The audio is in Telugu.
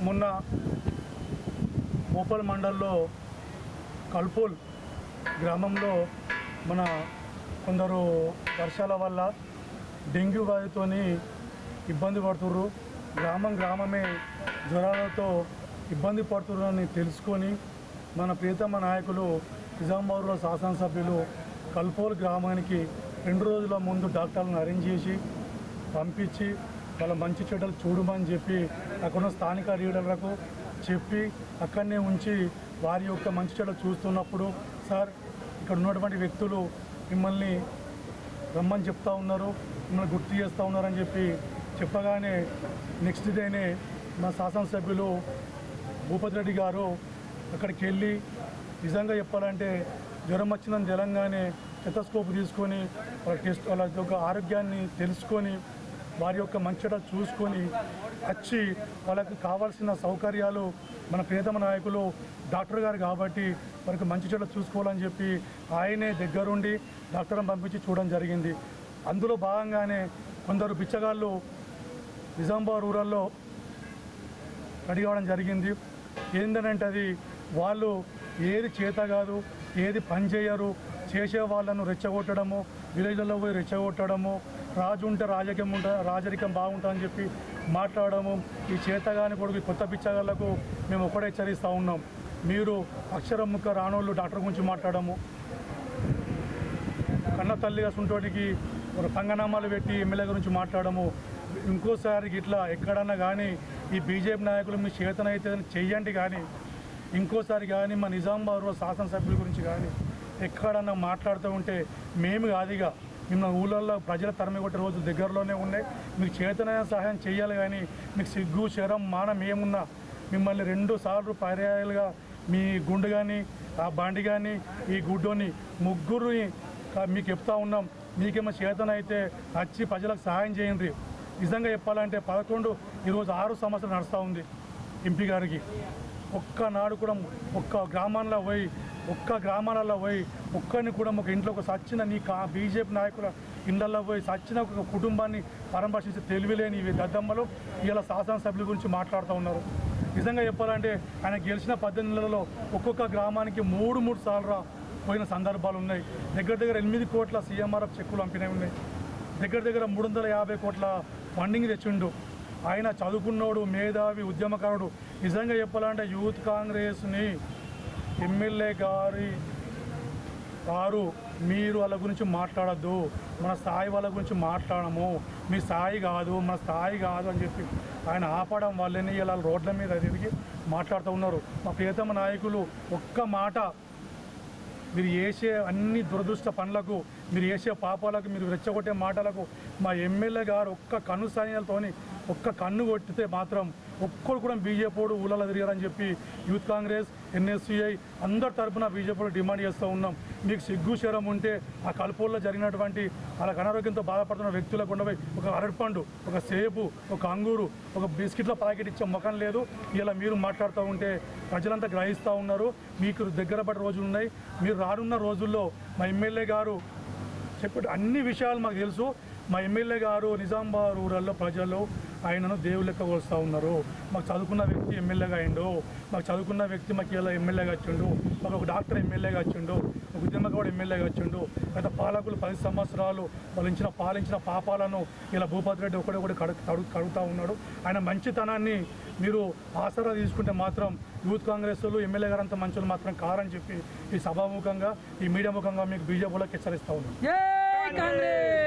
మొన్న మోపల్ మండల్లో కల్పోల్ గ్రామంలో మన కొందరు వర్షాల వల్ల డెంగ్యూ వ్యాధితోని ఇబ్బంది పడుతుర్రు. గ్రామమే జ్వరాలతో ఇబ్బంది పడుతున్నారని తెలుసుకొని మన ప్రియతమ నాయకులు నిజామాబాద్లో శాసనసభ్యులు కల్పోల్ గ్రామానికి 2 రోజుల ముందు డాక్టర్లను అరేంజ్ చేసి పంపించి వాళ్ళ మంచి చెడ్డలు చూడమని చెప్పి అక్కడ స్థానిక లీడర్లకు చెప్పి అక్కడనే ఉంచి వారి యొక్క మంచి చెడ్డలు చూస్తున్నప్పుడు, సార్ ఇక్కడ ఉన్నటువంటి వ్యక్తులు మిమ్మల్ని రమ్మని చెప్తా ఉన్నారు, మిమ్మల్ని గుర్తు చేస్తూ ఉన్నారని చెప్పి చెప్పగానే నెక్స్ట్ డేనే మా శాసనసభ్యులు భూపతి రెడ్డి గారు అక్కడికి వెళ్ళి నిజంగా చెప్పాలంటే జ్వరం వచ్చిందని తెలంగాణే స్టెతస్కోప్ తీసుకొని వాళ్ళ యొక్క ఆరోగ్యాన్ని తెలుసుకొని వారి యొక్క మంచిగా చూసుకొని వచ్చి వాళ్ళకి కావాల్సిన సౌకర్యాలు మన ప్రియతమ నాయకులు డాక్టర్ గారు కాబట్టి వారికి మంచి చెడ్డ చూసుకోవాలని చెప్పి ఆయనే దగ్గరుండి డాక్టర్ని పంపించి చూడడం జరిగింది. అందులో భాగంగానే కొందరు బిచ్చగాళ్ళు నిజామాబాద్ రూరల్లో రెడీ అవ్వడం జరిగింది. ఏంటంటే అది వాళ్ళు ఏది చేత కాదు, ఏది పని చేయరు, చేసే వాళ్ళను రెచ్చగొట్టడము, విలేజ్లలో పోయి రెచ్చగొట్టడము, రాజు ఉంటే రాజరికం బాగుంటుందని చెప్పి మాట్లాడము. ఈ చేతగాని కొడుకు కొత్త బిచ్చగాళ్లకు మేము ఒకటే హెచ్చరిస్తూ ఉన్నాం, మీరు అక్షరం ముక్క రానోళ్ళు డాక్టర్ గురించి మాట్లాడము, కన్న తల్లిగా సుంటోటికి పంగనామాలు పెట్టి ఎమ్మెల్యే గురించి మాట్లాడము. ఇంకోసారికి ఇట్లా ఎక్కడన్నా కానీ ఈ బీజేపీ నాయకులు మీ చేతనైతే చెయ్యండి, కానీ ఇంకోసారి కానీ మా నిజామాబాద్లో శాసనసభ్యుల గురించి కానీ ఎక్కడన్నా మాట్లాడుతూ ఉంటే మేము కాదుగా మిమ్మల్ని ఊళ్ళల్లో ప్రజల తరిమి కొట్టే రోజులు దగ్గరలోనే ఉన్నాయి. మీకు చేతనైన సహాయం చేయాలి, కానీ మీకు సిగ్గు శరం మానం ఏమున్నా మిమ్మల్ని 2 సార్లు పర్యాయాలుగా మీ గుండు కానీ ఆ బండి కానీ ఈ గుడ్డోని ముగ్గురిని మీకు చెప్తా ఉన్నాం, మీకేమో చేతనైతే వచ్చి ప్రజలకు సహాయం చేయండి. నిజంగా చెప్పాలంటే 11 ఈరోజు 6 సంవత్సరాలు నడుస్తూ ఉంది ఎంపీ గారికి. ఒక్కనాడు కూడా ఒక్క గ్రామాల్లో పోయి ఒక్కరిని కూడా ఒక ఇంట్లో ఒక సచ్చిన బీజేపీ నాయకుల ఇళ్లలో పోయి సచ్చిన ఒక కుటుంబాన్ని పరామర్శించి తెలివిలేని ఇవి దద్దమ్మలు ఇలా శాసనసభ్యుల గురించి మాట్లాడుతూ ఉన్నారు. నిజంగా చెప్పాలంటే ఆయన గెలిచిన 18 నెలలలో ఒక్కొక్క గ్రామానికి 3 సార్లు పోయిన సందర్భాలు ఉన్నాయి. దగ్గర 8 కోట్ల సీఎంఆర్ఎఫ్ చెక్కులు పంపినవి ఉన్నాయి. దగ్గర 350 కోట్ల ఫండింగ్ తెచ్చిండు. ఆయన చదువుకున్నోడు, మేధావి, ఉద్యమకారుడు. నిజంగా చెప్పాలంటే యూత్ కాంగ్రెస్ని ఎమ్మెల్యే గారు మీరు వాళ్ళ గురించి మాట్లాడద్దు, మన స్థాయి వాళ్ళ గురించి మాట్లాడము, మీ స్థాయి కాదు, మన స్థాయి కాదు అని చెప్పి ఆయన ఆపడం వల్లనే ఇలా రోడ్ల మీద తిరిగి మాట్లాడుతూ ఉన్నారు. మా ప్రియతమ నాయకులు ఒక్క మాట, మీరు చేసే అన్ని దురదృష్ట పనులకు, మీరు చేసే పాపాలకు, మీరు రెచ్చగొట్టే మాటలకు మా ఎమ్మెల్యే గారు ఒక్క కన్ను సాయాలతోని ఒక్క కన్ను కొట్టితే మాత్రం ఒక్కరు కూడా బీజేపీ ఊళ్ళలో తిరిగారని చెప్పి యూత్ కాంగ్రెస్, ఎన్ఎస్సీఐ అందరి తరఫున బీజేపీ డిమాండ్ చేస్తూ ఉన్నాం. మీకు సిగ్గు శరం ఉంటే ఆ కల్పోల్లో జరిగినటువంటి వాళ్ళకి అనారోగ్యంతో బాధపడుతున్న వ్యక్తులకు ఉండబోయి ఒక అరటిపండు, ఒక సేపు, ఒక అంగూరు, ఒక బిస్కెట్ల ప్యాకెట్ ఇచ్చే ముఖం లేదు. ఇలా మీరు మాట్లాడుతూ ఉంటే ప్రజలంతా గ్రహిస్తూ ఉన్నారు. మీకు దగ్గర పడే రోజులు ఉన్నాయి. మీరు రానున్న రోజుల్లో మా ఎమ్మెల్యే గారు చెప్పే అన్ని విషయాలు మాకు తెలుసు. మా ఎమ్మెల్యే గారు నిజామాబాద్ రూరల్లో ప్రజలు ఆయనను దేవుడు లెక్క కొలుస్తూ ఉన్నారు. మాకు చదువుకున్న వ్యక్తి ఎమ్మెల్యేగా అయిండు, మాకు చదువుకున్న వ్యక్తి మాకు ఇలా ఎమ్మెల్యేగా వచ్చిండు, మాకు ఒక డాక్టర్ ఎమ్మెల్యేగా వచ్చిండు, ఒక ఉద్యమకారుడు ఎమ్మెల్యేగా వచ్చిండు. గత పాలకులు 10 సంవత్సరాలు వాళ్ళు పాలించిన పాపాలను ఇలా భూపతి రెడ్డి ఒకటి కడుగుతూ ఉన్నాడు. ఆయన మంచితనాన్ని మీరు ఆసరా తీసుకుంటే మాత్రం యూత్ కాంగ్రెస్లు ఎమ్మెల్యే గారు అంత మంచులు మాత్రం కారని చెప్పి ఈ సభాముఖంగా, ఈ మీడియా ముఖంగా మీకు బీజేపీలోకి హెచ్చరిస్తూ ఉన్నాం.